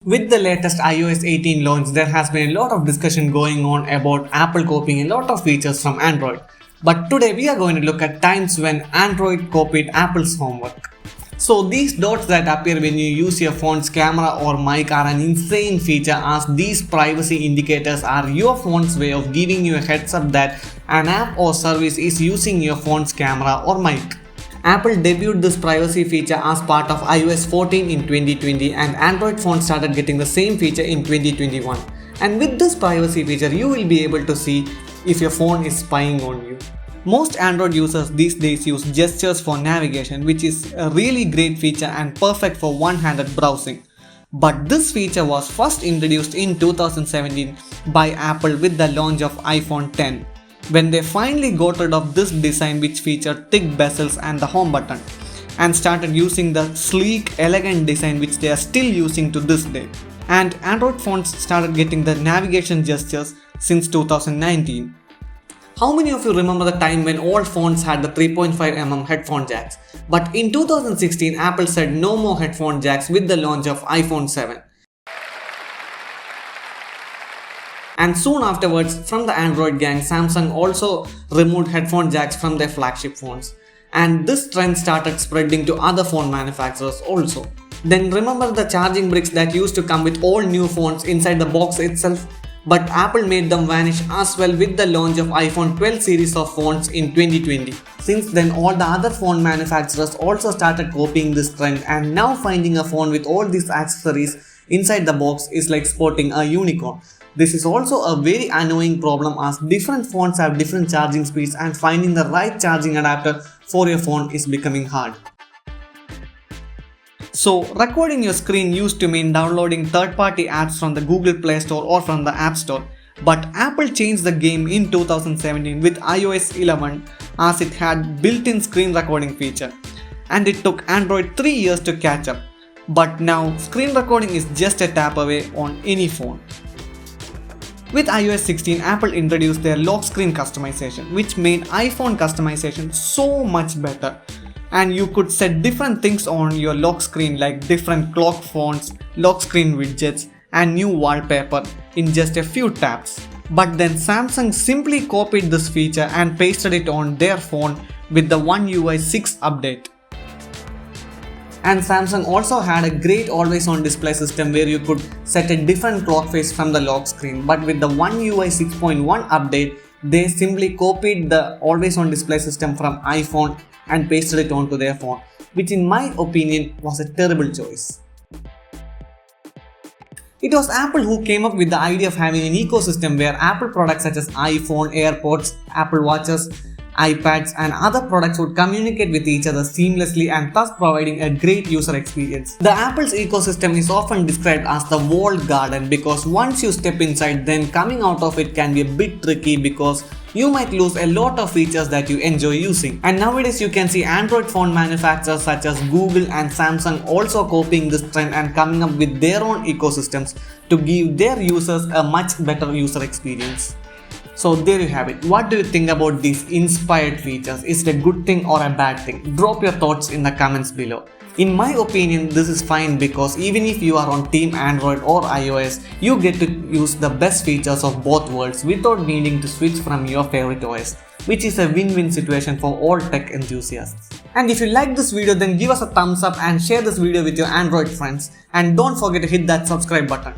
With the latest iOS 18 launch, there has been a lot of discussion going on about Apple copying a lot of features from Android. But today we are going to look at times when Android copied Apple's homework. So these dots that appear when you use your phone's camera or mic are an insane feature, as these privacy indicators are your phone's way of giving you a heads up that an app or service is using your phone's camera or mic. Apple debuted this privacy feature as part of iOS 14 in 2020, and Android phones started getting the same feature in 2021. And with this privacy feature, you will be able to see if your phone is spying on you. Most Android users these days use gestures for navigation, which is a really great feature and perfect for one-handed browsing. But this feature was first introduced in 2017 by Apple with the launch of iPhone X, when they finally got rid of this design which featured thick bezels and the home button, and started using the sleek, elegant design which they are still using to this day. And Android phones started getting the navigation gestures since 2019. How many of you remember the time when all phones had the 3.5mm headphone jacks? But in 2016, Apple said no more headphone jacks with the launch of iPhone 7. And soon afterwards, from the Android gang, Samsung also removed headphone jacks from their flagship phones. And this trend started spreading to other phone manufacturers also. Then remember the charging bricks that used to come with all new phones inside the box itself? But Apple made them vanish as well with the launch of iPhone 12 series of phones in 2020. Since then, all the other phone manufacturers also started copying this trend, and now finding a phone with all these accessories inside the box is like sporting a unicorn. This is also a very annoying problem, as different phones have different charging speeds, and finding the right charging adapter for your phone is becoming hard. So, recording your screen used to mean downloading third-party apps from the Google Play Store or from the App Store. But Apple changed the game in 2017 with iOS 11, as it had built-in screen recording feature. And it took Android 3 years to catch up. But now, screen recording is just a tap away on any phone. With iOS 16, Apple introduced their lock screen customization, which made iPhone customization so much better. And you could set different things on your lock screen, like different clock fonts, lock screen widgets, and new wallpaper in just a few taps. But then Samsung simply copied this feature and pasted it on their phone with the One UI 6 update. And Samsung also had a great always-on display system where you could set a different clock face from the lock screen. But with the One UI 6.1 update, they simply copied the always-on display system from iPhone and pasted it onto their phone, which in my opinion was a terrible choice. It was Apple who came up with the idea of having an ecosystem where Apple products such as iPhone, AirPods, Apple Watches, iPads and other products would communicate with each other seamlessly, and thus providing a great user experience. The Apple's ecosystem is often described as the walled garden, because once you step inside, then coming out of it can be a bit tricky, because you might lose a lot of features that you enjoy using. And nowadays you can see Android phone manufacturers such as Google and Samsung also copying this trend and coming up with their own ecosystems to give their users a much better user experience. So there you have it. What do you think about these inspired features? Is it a good thing or a bad thing? Drop your thoughts in the comments below. In my opinion, this is fine, because even if you are on Team Android or iOS, you get to use the best features of both worlds without needing to switch from your favorite OS, which is a win-win situation for all tech enthusiasts. And if you like this video, then give us a thumbs up and share this video with your Android friends. And don't forget to hit that subscribe button.